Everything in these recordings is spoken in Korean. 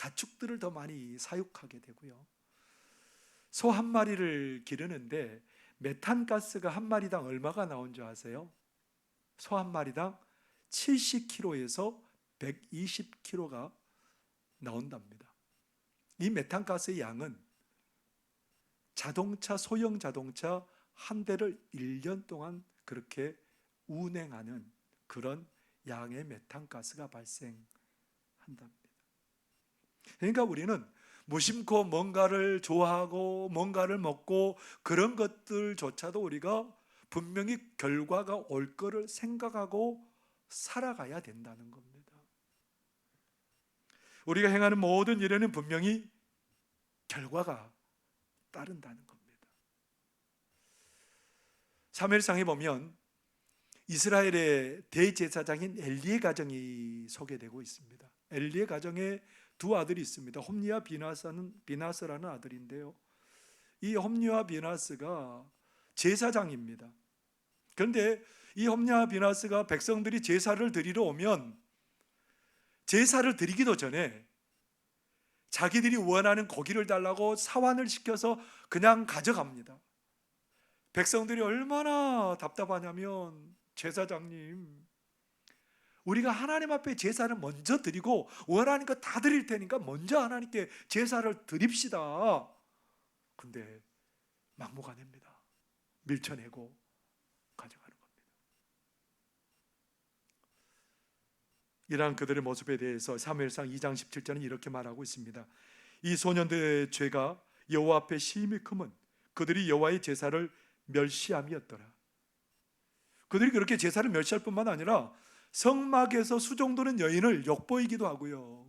가축들을 더 많이 사육하게 되고요. 소 한 마리를 기르는데 메탄가스가 한 마리당 얼마가 나온 줄 아세요? 소 한 마리당 70kg에서 120kg가 나온답니다. 이 메탄가스의 양은 소형 자동차 한 대를 1년 동안 그렇게 운행하는 그런 양의 메탄가스가 발생한답니다. 그러니까 우리는 무심코 뭔가를 좋아하고 뭔가를 먹고 그런 것들조차도 우리가 분명히 결과가 올 거를 생각하고 살아가야 된다는 겁니다. 우리가 행하는 모든 일에는 분명히 결과가 따른다는 겁니다. 사무엘상에 보면 이스라엘의 대제사장인 엘리의 가정이 소개되고 있습니다. 엘리의 가정에 두 아들이 있습니다. 홈리와 비나스라는 아들인데요, 이 홈리와 비나스가 제사장입니다. 그런데 이 홈리와 비나스가 백성들이 제사를 드리러 오면 제사를 드리기도 전에 자기들이 원하는 고기를 달라고 사환을 시켜서 그냥 가져갑니다. 백성들이 얼마나 답답하냐면, 제사장님, 우리가 하나님 앞에 제사를 먼저 드리고 원하는 거 다 드릴 테니까 먼저 하나님께 제사를 드립시다. 근데 막무가내입니다. 밀쳐내고 가져가는 겁니다. 이러한 그들의 모습에 대해서 사무엘상 2장 17절은 이렇게 말하고 있습니다. 이 소년들의 죄가 여호와 앞에 심히 크면 그들이 여호와의 제사를 멸시함이었더라. 그들이 그렇게 제사를 멸시할 뿐만 아니라 성막에서 수종드는 여인을 욕보이기도 하고요.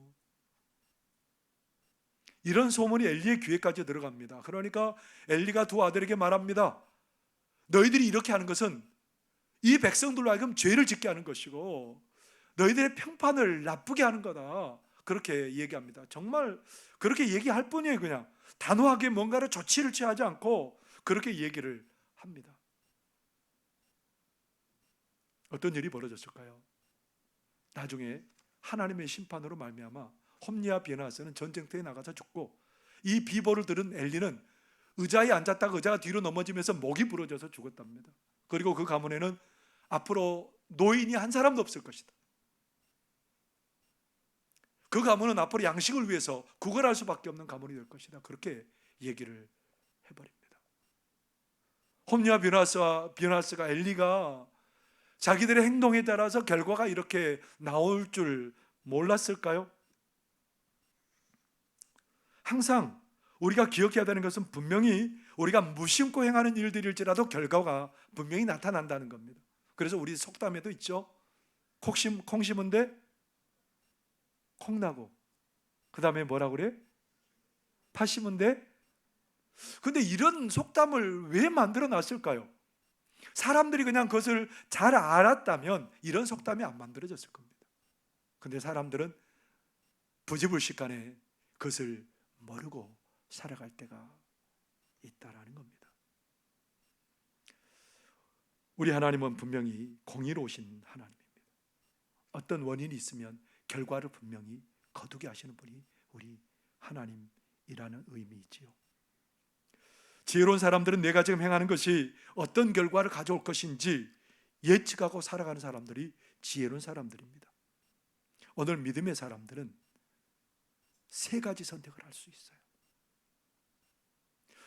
이런 소문이 엘리의 귀에까지 들어갑니다. 그러니까 엘리가 두 아들에게 말합니다. 너희들이 이렇게 하는 것은 이 백성들로 하여금 죄를 짓게 하는 것이고 너희들의 평판을 나쁘게 하는 거다. 그렇게 얘기합니다. 정말 그렇게 얘기할 뿐이에요. 그냥 단호하게 뭔가를 조치를 취하지 않고 그렇게 얘기를 합니다. 어떤 일이 벌어졌을까요? 나중에 하나님의 심판으로 말미암아 홈리와 비나스는 전쟁터에 나가서 죽고, 이 비보를 들은 엘리는 의자에 앉았다가 의자가 뒤로 넘어지면서 목이 부러져서 죽었답니다. 그리고 그 가문에는 앞으로 노인이 한 사람도 없을 것이다. 그 가문은 앞으로 양식을 위해서 구걸할 수밖에 없는 가문이 될 것이다. 그렇게 얘기를 해버립니다. 홈리와 비나스가 엘리가 자기들의 행동에 따라서 결과가 이렇게 나올 줄 몰랐을까요? 항상 우리가 기억해야 되는 것은 분명히 우리가 무심코 행하는 일들일지라도 결과가 분명히 나타난다는 겁니다. 그래서 우리 속담에도 있죠. 콩 심은데 콩나고, 그 다음에 뭐라고 그래? 파 심은데. 근데 이런 속담을 왜 만들어 놨을까요? 사람들이 그냥 그것을 잘 알았다면 이런 속담이 안 만들어졌을 겁니다. 근데 사람들은 부지불식간에 그것을 모르고 살아갈 때가 있다라는 겁니다. 우리 하나님은 분명히 공의로우신 하나님입니다. 어떤 원인이 있으면 결과를 분명히 거두게 하시는 분이 우리 하나님이라는 의미이지요. 지혜로운 사람들은 내가 지금 행하는 것이 어떤 결과를 가져올 것인지 예측하고 살아가는 사람들이 지혜로운 사람들입니다. 오늘 믿음의 사람들은 세 가지 선택을 할 수 있어요.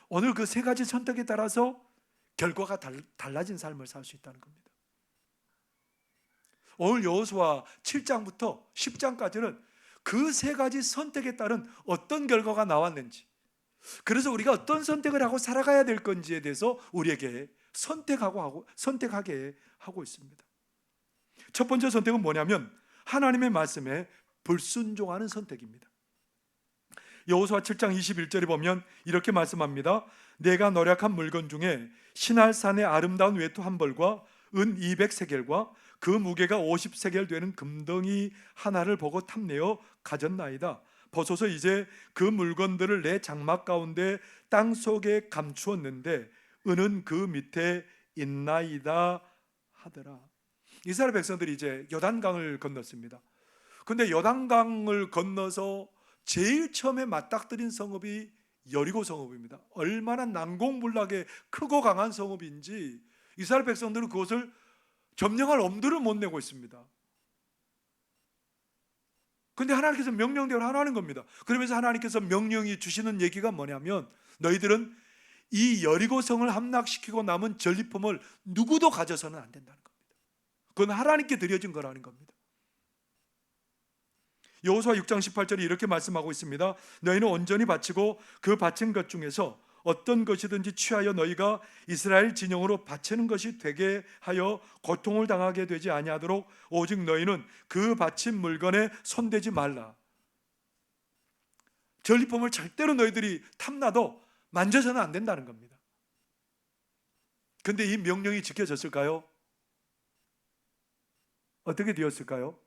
오늘 그 세 가지 선택에 따라서 결과가 달라진 삶을 살 수 있다는 겁니다. 오늘 여호수아 7장부터 10장까지는 그 세 가지 선택에 따른 어떤 결과가 나왔는지, 그래서 우리가 어떤 선택을 하고 살아가야 될 건지에 대해서 우리에게 선택하게 하고 있습니다. 첫 번째 선택은 뭐냐면 하나님의 말씀에 불순종하는 선택입니다. 여호수아 7장 21절에 보면 이렇게 말씀합니다. 내가 노력한 물건 중에 시날산의 아름다운 외투 한 벌과 은 200세겔과 그 무게가 50세겔 되는 금덩이 하나를 보고 탐내어 가졌나이다. 보소서 이제 그 물건들을 내 장막 가운데 땅 속에 감추었는데 은은 그 밑에 있나이다 하더라. 이스라엘 백성들이 이제 요단강을 건넜습니다. 근데 요단강을 건너서 제일 처음에 맞닥뜨린 성읍이 여리고 성읍입니다. 얼마나 난공불락에 크고 강한 성읍인지 이스라엘 백성들은 그것을 점령할 엄두를 못 내고 있습니다. 근데 하나님께서 명령대로 하라는 겁니다. 그러면서 하나님께서 명령이 주시는 얘기가 뭐냐면, 너희들은 이 여리고 성을 함락시키고 남은 전리품을 누구도 가져서는 안 된다는 겁니다. 그건 하나님께 드려진 거라는 겁니다. 여호수아 6장 18절에 이렇게 말씀하고 있습니다. 너희는 온전히 바치고 그 바친 것 중에서 어떤 것이든지 취하여 너희가 이스라엘 진영으로 바치는 것이 되게 하여 고통을 당하게 되지 아니하도록 오직 너희는 그 바친 물건에 손대지 말라. 전리품을 절대로 너희들이 탐나도 만져서는 안 된다는 겁니다. 근데 이 명령이 지켜졌을까요? 어떻게 되었을까요?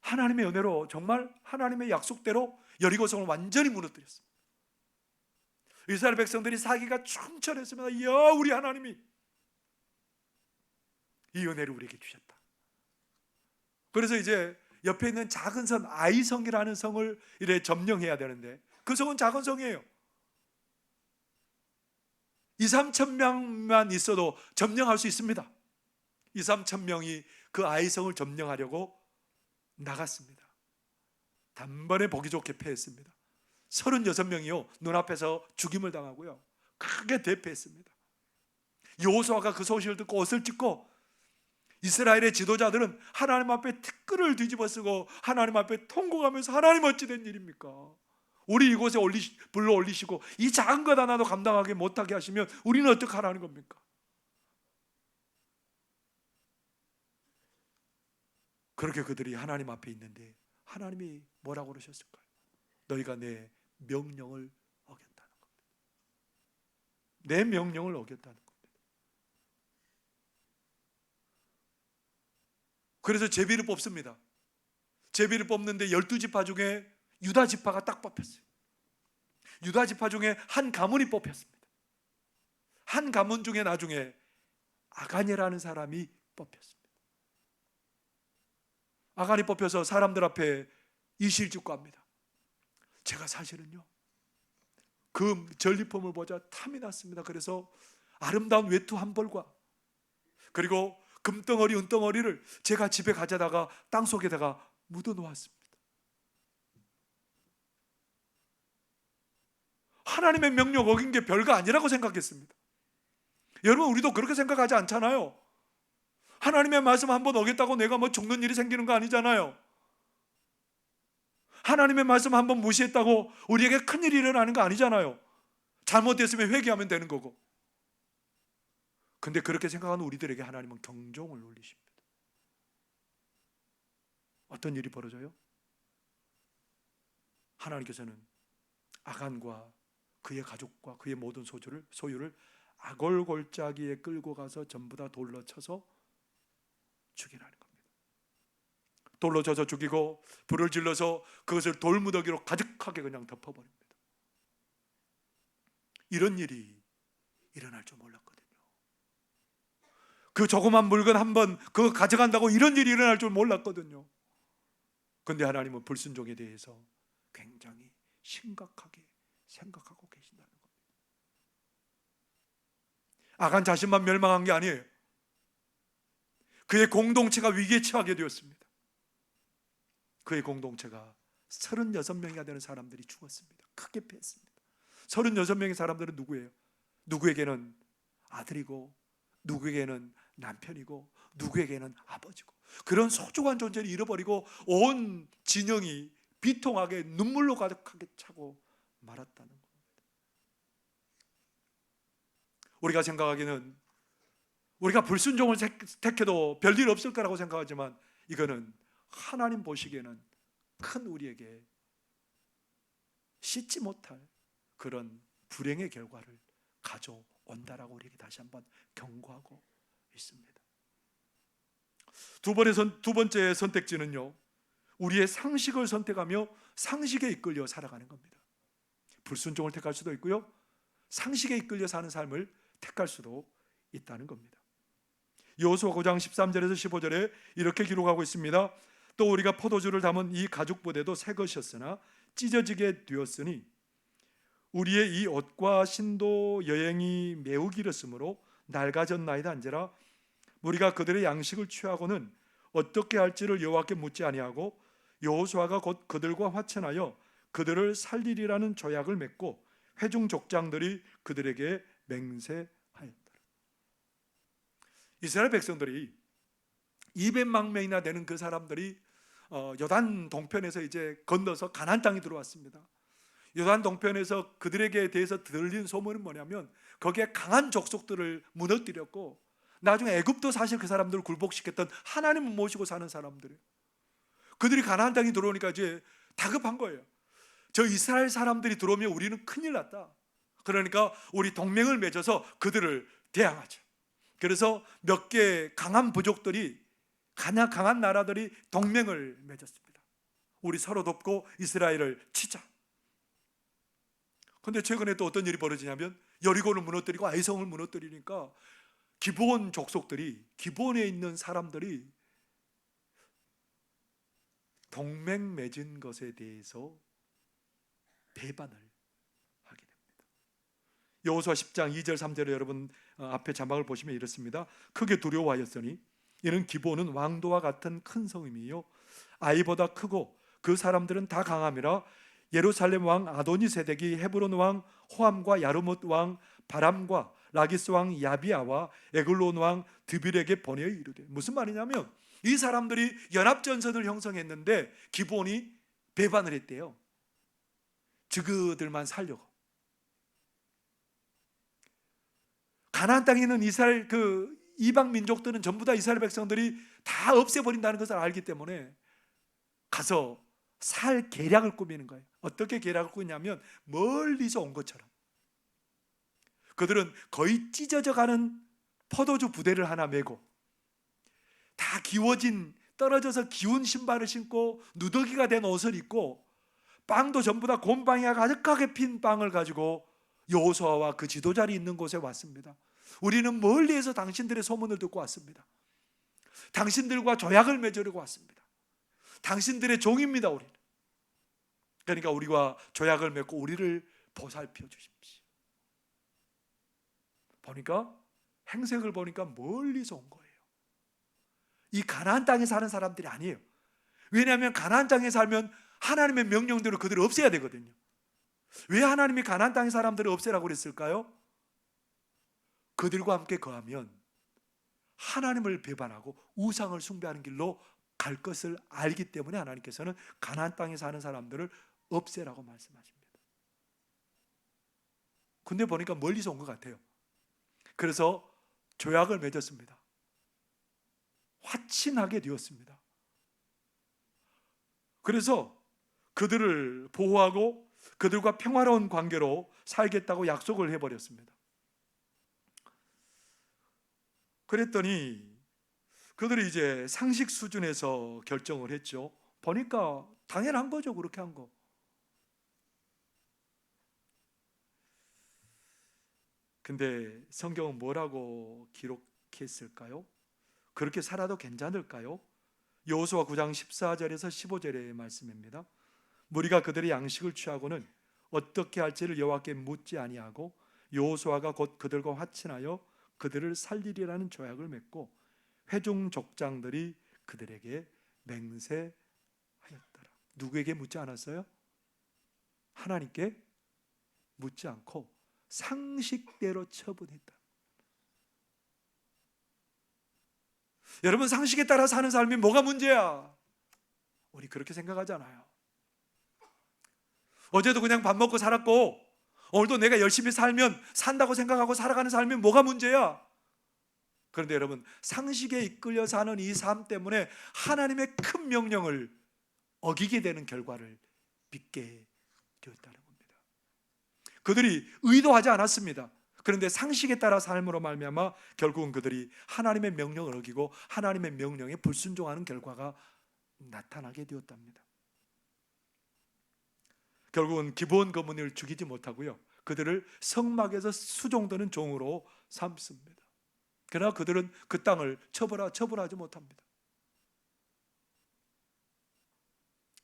하나님의 은혜로, 정말 하나님의 약속대로 여리고성을 완전히 무너뜨렸습니다. 이스라엘 백성들이 사기가 충천했습니다. 이야, 우리 하나님이 이 은혜를 우리에게 주셨다. 그래서 이제 옆에 있는 작은 성 아이성이라는 성을 이래 점령해야 되는데, 그 성은 작은 성이에요. 2-3천 명만 있어도 점령할 수 있습니다. 2-3천 명이 그 아이성을 점령하려고 나갔습니다. 단번에 보기 좋게 패했습니다. 36명이요 눈앞에서 죽임을 당하고요 크게 대패했습니다. 여호수아가 그 소식을 듣고 옷을 찢고, 이스라엘의 지도자들은 하나님 앞에 티끌을 뒤집어 쓰고 하나님 앞에 통곡하면서, 하나님 어찌 된 일입니까? 우리 이곳에 불러 올리시고 이 작은 것 하나도 감당하게 못하게 하시면 우리는 어떻게 하라는 겁니까? 그렇게 그들이 하나님 앞에 있는데 하나님이 뭐라고 그러셨을까요? 너희가 내 명령을 어겼다는 겁니다. 내 명령을 어겼다는 겁니다. 그래서 제비를 뽑습니다. 제비를 뽑는데 12지파 중에 유다 지파가 딱 뽑혔어요. 유다 지파 중에 한 가문이 뽑혔습니다. 한 가문 중에 나중에 아간이라는 사람이 뽑혔습니다. 아간이 뽑혀서 사람들 앞에 이실 짓고 합니다. 제가 사실은요 그 전리품을 보자 탐이 났습니다. 그래서 아름다운 외투 한 벌과 그리고 금덩어리 은덩어리를 제가 집에 가져다가 땅속에다가 묻어 놓았습니다. 하나님의 명령 어긴 게 별거 아니라고 생각했습니다. 여러분, 우리도 그렇게 생각하지 않잖아요. 하나님의 말씀 한번 어겼다고 내가 뭐 죽는 일이 생기는 거 아니잖아요. 하나님의 말씀 한번 무시했다고 우리에게 큰일이 일어나는 거 아니잖아요. 잘못됐으면 회개하면 되는 거고. 근데 그렇게 생각하는 우리들에게 하나님은 경종을 울리십니다. 어떤 일이 벌어져요? 하나님께서는 아간과 그의 가족과 그의 모든 소유를 아골골짜기에 끌고 가서 전부 다 돌로 쳐서 죽이라는 겁니다. 돌로 쳐서 죽이고 불을 질러서 그것을 돌무더기로 가득하게 그냥 덮어버립니다. 이런 일이 일어날 줄 몰랐거든요. 그 조그만 물건 한번 그거 가져간다고 이런 일이 일어날 줄 몰랐거든요. 그런데 하나님은 불순종에 대해서 굉장히 심각하게 생각하고 계신다는 겁니다. 아간 자신만 멸망한 게 아니에요. 그의 공동체가 위기에 처하게 되었습니다. 그의 공동체가 36명이나 되는 사람들이 죽었습니다. 크게 패했습니다. 36명의 사람들은 누구예요? 누구에게는 아들이고, 누구에게는 남편이고, 누구에게는 아버지고, 그런 소중한 존재를 잃어버리고 온 진영이 비통하게 눈물로 가득하게 차고 말았다는 겁니다. 우리가 생각하기는 우리가 불순종을 택해도 별일 없을 거라고 생각하지만, 이거는 하나님 보시기에는 큰 우리에게 씻지 못할 그런 불행의 결과를 가져온다라고 우리에게 다시 한번 경고하고 있습니다. 두 번째 선택지는요, 우리의 상식을 선택하며 상식에 이끌려 살아가는 겁니다. 불순종을 택할 수도 있고요, 상식에 이끌려 사는 삶을 택할 수도 있다는 겁니다. 여호수아 9장 13절에서 15절에 이렇게 기록하고 있습니다. 또 우리가 포도주를 담은 이 가죽 부대도 새 것이었으나 찢어지게 되었으니 우리의 이 옷과 신도 여행이 매우 길었으므로 낡아졌나이다 한지라 우리가 그들의 양식을 취하고는 어떻게 할지를 여호와께 묻지 아니하고 여호수아가 곧 그들과 화친하여 그들을 살리리라는 조약을 맺고 회중 족장들이 그들에게 맹세하였더라. 이스라엘 백성들이 200만 명이나 되는 그 사람들이 요단 동편에서 이제 건너서 가나안 땅에 들어왔습니다. 요단 동편에서 그들에게 대해서 들린 소문은 뭐냐면 거기에 강한 족속들을 무너뜨렸고 나중에 애굽도 사실 그 사람들을 굴복시켰던 하나님을 모시고 사는 사람들이에요. 그들이 가나안 땅에 들어오니까 이제 다급한 거예요. 저 이스라엘 사람들이 들어오면 우리는 큰일 났다. 그러니까 우리 동맹을 맺어서 그들을 대항하자. 그래서 몇 개 강한 부족들이 강한 나라들이 동맹을 맺었습니다. 우리 서로 돕고 이스라엘을 치자. 그런데 최근에 또 어떤 일이 벌어지냐면 여리고를 무너뜨리고 아이성을 무너뜨리니까 기브온 족속들이, 기브온에 있는 사람들이 동맹 맺은 것에 대해서 배반을 하게 됩니다. 여호수아 10장 2절 3절에 여러분 앞에 자막을 보시면 이렇습니다. 크게 두려워하였으니 이는 기브온은 왕도와 같은 큰 성임이요 아이보다 크고 그 사람들은 다 강함이라 예루살렘 왕 아도니세덱이 헤브론 왕 호암과 야르뭇 왕 바람과 라기스 왕 야비아와 에글론 왕 드빌에게 보내어 이르되, 무슨 말이냐면 이 사람들이 연합전선을 형성했는데 기브온이 배반을 했대요. 저그들만 살려고. 가나안 땅에 있는 이스라엘 그 이방 민족들은 전부 다 이스라엘 백성들이 다 없애버린다는 것을 알기 때문에 가서 살 계략을 꾸미는 거예요. 어떻게 계략을 꾸미냐면 멀리서 온 것처럼 그들은 거의 찢어져 가는 포도주 부대를 하나 메고 다 기워진 떨어져서 기운 신발을 신고 누더기가 된 옷을 입고 빵도 전부 다 곰팡이가 가득하게 핀 빵을 가지고 여호수아와 그 지도자리 있는 곳에 왔습니다. 우리는 멀리에서 당신들의 소문을 듣고 왔습니다. 당신들과 조약을 맺으려고 왔습니다. 당신들의 종입니다. 우리는. 그러니까 우리와 조약을 맺고 우리를 보살펴 주십시오. 보니까 행색을 보니까 멀리서 온 거예요. 이 가나안 땅에 사는 사람들이 아니에요. 왜냐하면 가나안 땅에 살면 하나님의 명령대로 그들을 없애야 되거든요. 왜 하나님이 가나안 땅의 사람들을 없애라고 그랬을까요? 그들과 함께 거하면 하나님을 배반하고 우상을 숭배하는 길로 갈 것을 알기 때문에 하나님께서는 가나안 땅에 사는 사람들을 없애라고 말씀하십니다. 근데 보니까 멀리서 온 것 같아요. 그래서 조약을 맺었습니다. 화친하게 되었습니다. 그래서 그들을 보호하고 그들과 평화로운 관계로 살겠다고 약속을 해버렸습니다. 그랬더니 그들이 이제 상식 수준에서 결정을 했죠. 보니까 당연한 거죠. 그렇게 한 거. 근데 성경은 뭐라고 기록했을까요? 그렇게 살아도 괜찮을까요? 여호수아 9장 14절에서 15절의 말씀입니다. 무리가 그들의 양식을 취하고는 어떻게 할지를 여호와께 묻지 아니하고 여호수아가 곧 그들과 화친하여 그들을 살리리라는 조약을 맺고 회중 족장들이 그들에게 맹세하였더라. 누구에게 묻지 않았어요? 하나님께 묻지 않고 상식대로 처분했다. 여러분, 상식에 따라 사는 삶이 뭐가 문제야? 우리 그렇게 생각하잖아요. 어제도 그냥 밥 먹고 살았고 오늘도 내가 열심히 살면 산다고 생각하고 살아가는 삶이 뭐가 문제야? 그런데 여러분, 상식에 이끌려 사는 이 삶 때문에 하나님의 큰 명령을 어기게 되는 결과를 빚게 되었다는 겁니다. 그들이 의도하지 않았습니다. 그런데 상식에 따라 삶으로 말미암아 결국은 그들이 하나님의 명령을 어기고 하나님의 명령에 불순종하는 결과가 나타나게 되었답니다. 결국은 기브온 거문을 죽이지 못하고요, 그들을 성막에서 수종드는 종으로 삼습니다. 그러나 그들은 그 땅을 처벌하지 못합니다.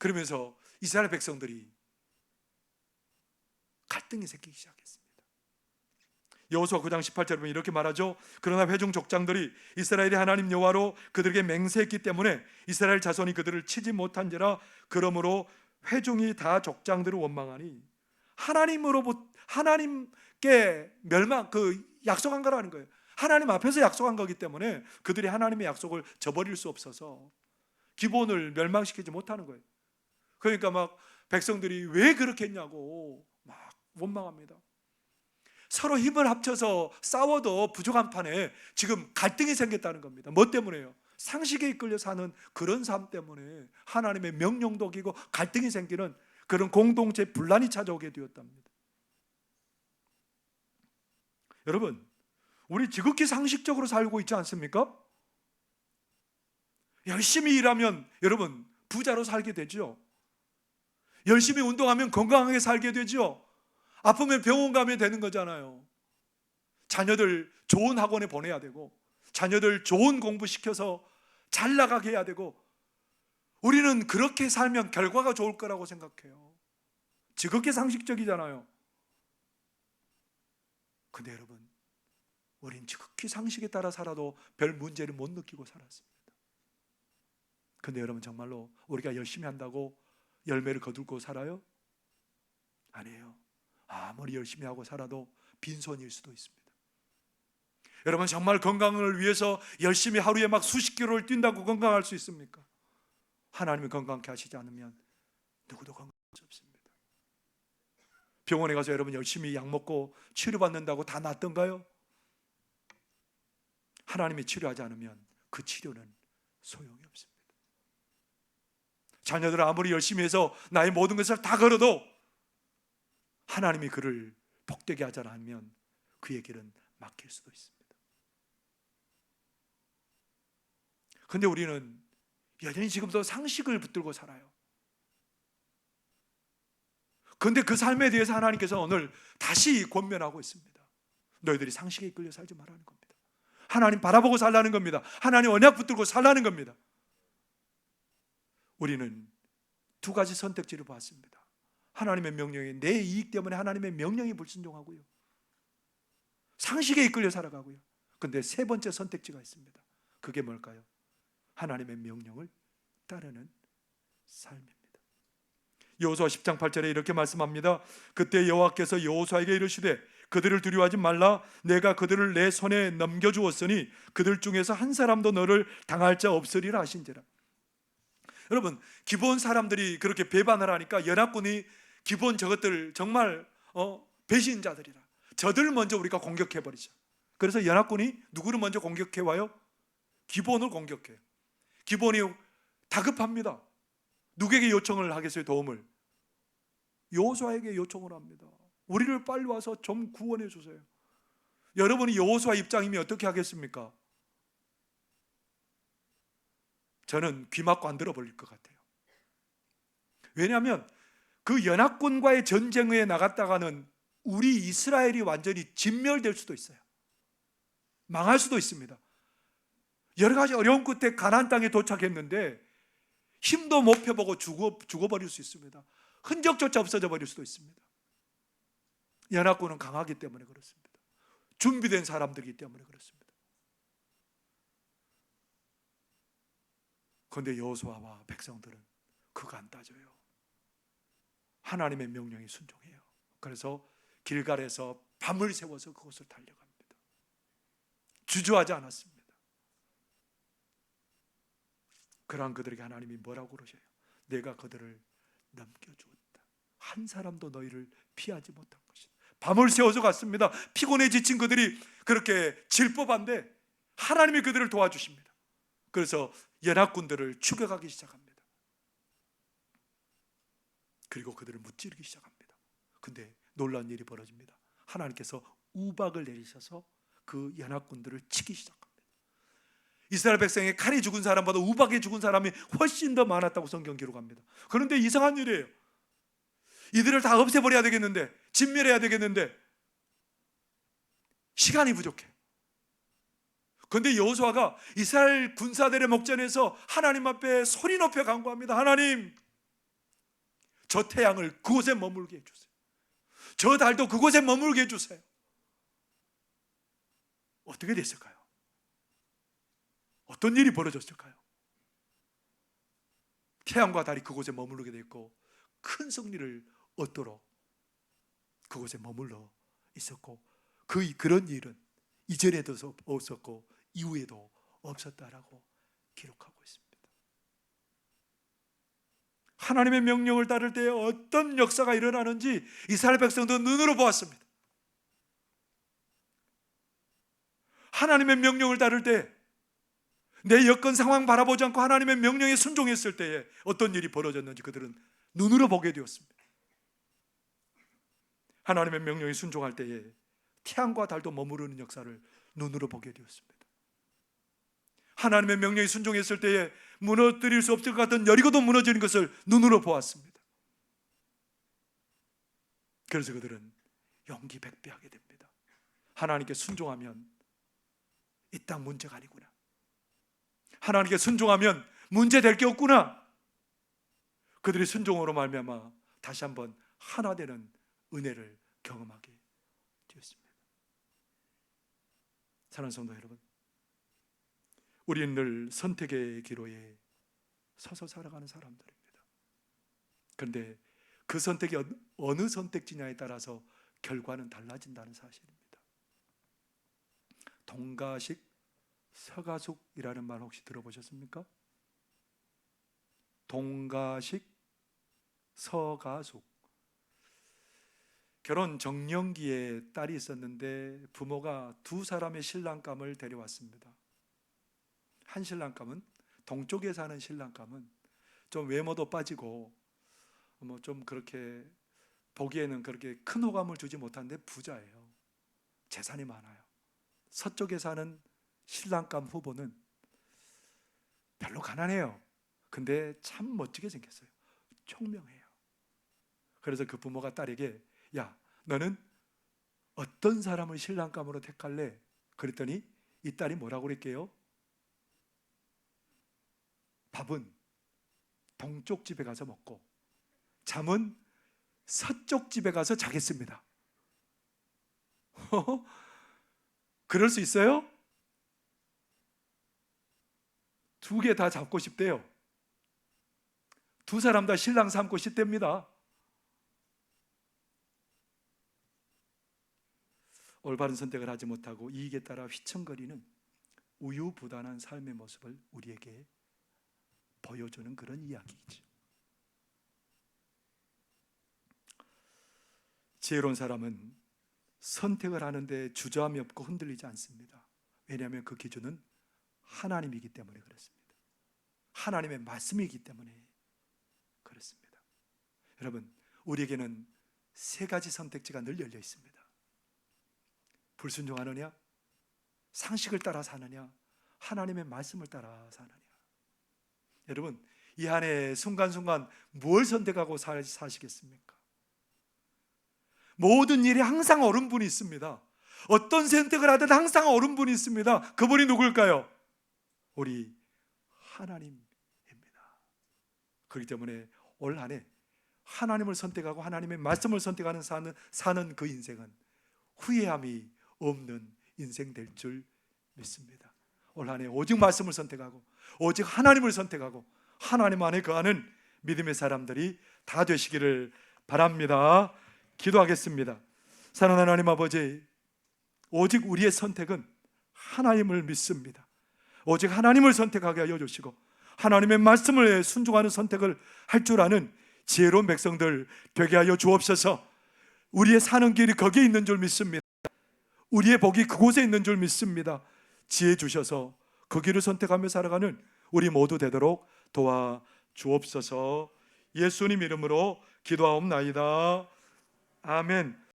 그러면서 이스라엘 백성들이 갈등이 생기기 시작했습니다. 여호수아 9장 18절에 보면 이렇게 말하죠. 그러나 회중 족장들이 이스라엘의 하나님 여호와로 그들에게 맹세했기 때문에 이스라엘 자손이 그들을 치지 못한지라. 그러므로 회중이 다 족장들을 원망하니, 하나님께 약속한 거라는 거예요. 하나님 앞에서 약속한 거기 때문에 그들이 하나님의 약속을 저버릴 수 없어서 기본을 멸망시키지 못하는 거예요. 그러니까 막 백성들이 왜 그렇게 했냐고 막 원망합니다. 서로 힘을 합쳐서 싸워도 부족한 판에 지금 갈등이 생겼다는 겁니다. 뭐 때문에요? 상식에 이끌려 사는 그런 삶 때문에 하나님의 명령도 어기고 갈등이 생기는 그런 공동체 분란이 찾아오게 되었답니다. 여러분, 우리 지극히 상식적으로 살고 있지 않습니까? 열심히 일하면 여러분 부자로 살게 되죠. 열심히 운동하면 건강하게 살게 되죠. 아프면 병원 가면 되는 거잖아요. 자녀들 좋은 학원에 보내야 되고, 자녀들 좋은 공부 시켜서 잘 나가게 해야 되고, 우리는 그렇게 살면 결과가 좋을 거라고 생각해요. 지극히 상식적이잖아요. 근데 여러분, 우린 지극히 상식에 따라 살아도 별 문제를 못 느끼고 살았습니다. 근데 여러분, 정말로 우리가 열심히 한다고 열매를 거두고 살아요? 아니에요. 아무리 열심히 하고 살아도 빈손일 수도 있습니다. 여러분, 정말 건강을 위해서 열심히 하루에 막 수십 킬로를 뛴다고 건강할 수 있습니까? 하나님이 건강케 하시지 않으면 누구도 건강할 수 없습니다. 병원에 가서 여러분 열심히 약 먹고 치료받는다고 다 낫던가요? 하나님이 치료하지 않으면 그 치료는 소용이 없습니다. 자녀들 아무리 열심히 해서 나의 모든 것을 다 걸어도 하나님이 그를 복되게 하지 않으면 그의 길은 막힐 수도 있습니다. 그런데 우리는 여전히 지금도 상식을 붙들고 살아요. 그런데 그 삶에 대해서 하나님께서 오늘 다시 권면하고 있습니다. 너희들이 상식에 이끌려 살지 말라는 겁니다. 하나님 바라보고 살라는 겁니다. 하나님 언약 붙들고 살라는 겁니다. 우리는 두 가지 선택지를 봤습니다. 하나님의 명령에, 내 이익 때문에 하나님의 명령에 불순종하고요, 상식에 이끌려 살아가고요. 그런데 세 번째 선택지가 있습니다. 그게 뭘까요? 하나님의 명령을 따르는 삶입니다. 여호수아 10장 8절에 이렇게 말씀합니다. 그때 여호와께서 여호수아에게 이르시되 그들을 두려워하지 말라. 내가 그들을 내 손에 넘겨주었으니 그들 중에서 한 사람도 너를 당할 자 없으리라 하신지라. 여러분, 기본 사람들이 그렇게 배반을 하니까 연합군이 기본 저것들 정말 배신자들이라, 저들 먼저 우리가 공격해버리죠. 그래서 연합군이 누구를 먼저 공격해와요? 기본을 공격해요. 기본이 다급합니다. 누구에게 요청을 하겠어요? 도움을? 여호수아에게 요청을 합니다. 우리를 빨리 와서 좀 구원해 주세요. 여러분이 여호수아 입장이면 어떻게 하겠습니까? 저는 귀 막고 안 들어버릴 것 같아요. 왜냐하면 그 연합군과의 전쟁에 나갔다가는 우리 이스라엘이 완전히 진멸될 수도 있어요. 망할 수도 있습니다. 여러 가지 어려운 끝에 가나안 땅에 도착했는데 힘도 못 펴보고 죽어버릴 수 있습니다. 흔적조차 없어져 버릴 수도 있습니다. 연합군은 강하기 때문에 그렇습니다. 준비된 사람들이기 때문에 그렇습니다. 그런데 여호수아와 백성들은 그거 안 따져요. 하나님의 명령에 순종해요. 그래서 길갈에서 밤을 새워서 그곳을 달려갑니다. 주저하지 않았습니다. 그러한 그들에게 하나님이 뭐라고 그러셔요? 내가 그들을 넘겨주었다. 한 사람도 너희를 피하지 못한 것이다. 밤을 새워서 갔습니다. 피곤해 지친 그들이 그렇게 질법한데 하나님이 그들을 도와주십니다. 그래서 연합군들을 추격하기 시작합니다. 그리고 그들을 무찌르기 시작합니다. 근데 놀라운 일이 벌어집니다. 하나님께서 우박을 내리셔서 그 연합군들을 치기 시작합니다. 이스라엘 백성의 칼에 죽은 사람보다 우박에 죽은 사람이 훨씬 더 많았다고 성경 기록합니다. 그런데 이상한 일이에요. 이들을 다 없애버려야 되겠는데, 진멸해야 되겠는데 시간이 부족해. 그런데 여호수아가 이스라엘 군사들의 목전에서 하나님 앞에 소리 높여 간구합니다. 하나님, 저 태양을 그곳에 머물게 해주세요. 저 달도 그곳에 머물게 해주세요. 어떻게 됐을까요? 어떤 일이 벌어졌을까요? 태양과 달이 그곳에 머무르게 됐고 큰 승리를 얻도록 그곳에 머물러 있었고 그런 일은 이전에도 없었고 이후에도 없었다라고 기록하고 있습니다. 하나님의 명령을 따를 때 어떤 역사가 일어나는지 이스라엘 백성도 눈으로 보았습니다. 하나님의 명령을 따를 때 내 여건 상황 바라보지 않고 하나님의 명령에 순종했을 때에 어떤 일이 벌어졌는지 그들은 눈으로 보게 되었습니다. 하나님의 명령에 순종할 때에 태양과 달도 머무르는 역사를 눈으로 보게 되었습니다. 하나님의 명령에 순종했을 때에 무너뜨릴 수 없을 것 같은 여리고도 무너지는 것을 눈으로 보았습니다. 그래서 그들은 용기백배하게 됩니다. 하나님께 순종하면 이 땅 문제가 아니구나. 하나님께 순종하면 문제될 게 없구나. 그들이 순종으로 말미암아 다시 한번 하나 되는 은혜를 경험하게 되었습니다. 사랑하는 성도 여러분, 우리는 늘 선택의 기로에 서서 살아가는 사람들입니다. 그런데 그 선택이 어느 선택지냐에 따라서 결과는 달라진다는 사실입니다. 동가식 서가숙이라는 말 혹시 들어보셨습니까? 동가식 서가숙. 결혼 정년기에 딸이 있었는데 부모가 두 사람의 신랑감을 데려왔습니다. 한 신랑감은, 동쪽에 사는 신랑감은 좀 외모도 빠지고 좀 그렇게 보기에는 그렇게 큰 호감을 주지 못하는데 부자예요. 재산이 많아요. 서쪽에 사는 신랑감 후보는 별로 가난해요. 근데 참 멋지게 생겼어요. 총명해요. 그래서 그 부모가 딸에게, 야, 너는 어떤 사람을 신랑감으로 택할래? 그랬더니 이 딸이 뭐라고 그랬게요? 밥은 동쪽 집에 가서 먹고 잠은 서쪽 집에 가서 자겠습니다. 그럴 수 있어요? 두 개 다 잡고 싶대요. 두 사람 다 신랑 삼고 싶답니다. 올바른 선택을 하지 못하고 이익에 따라 휘청거리는 우유부단한 삶의 모습을 우리에게 보여주는 그런 이야기이죠. 지혜로운 사람은 선택을 하는데 주저함이 없고 흔들리지 않습니다. 왜냐하면 그 기준은 하나님이기 때문에 그렇습니다. 하나님의 말씀이기 때문에 그렇습니다. 여러분, 우리에게는 세 가지 선택지가 늘 열려 있습니다. 불순종하느냐, 상식을 따라 사느냐, 하나님의 말씀을 따라 사느냐. 여러분, 이 한 해 순간순간 뭘 선택하고 사시겠습니까? 모든 일에 항상 옳은 분이 있습니다. 어떤 선택을 하든 항상 옳은 분이 있습니다. 그분이 누굴까요? 우리 하나님입니다. 그렇기 때문에 올 한 해 하나님을 선택하고 하나님의 말씀을 선택하는 사는 그 인생은 후회함이 없는 인생 될 줄 믿습니다. 올 한 해 오직 말씀을 선택하고 오직 하나님을 선택하고 하나님 안에 거하는 믿음의 사람들이 다 되시기를 바랍니다. 기도하겠습니다. 사랑하는 하나님 아버지, 오직 우리의 선택은 하나님을 믿습니다. 오직 하나님을 선택하게 하여 주시고 하나님의 말씀을 순종하는 선택을 할 줄 아는 지혜로운 백성들 되게 하여 주옵소서. 우리의 사는 길이 거기에 있는 줄 믿습니다. 우리의 복이 그곳에 있는 줄 믿습니다. 지혜 주셔서 그 길을 선택하며 살아가는 우리 모두 되도록 도와 주옵소서. 예수님 이름으로 기도하옵나이다. 아멘.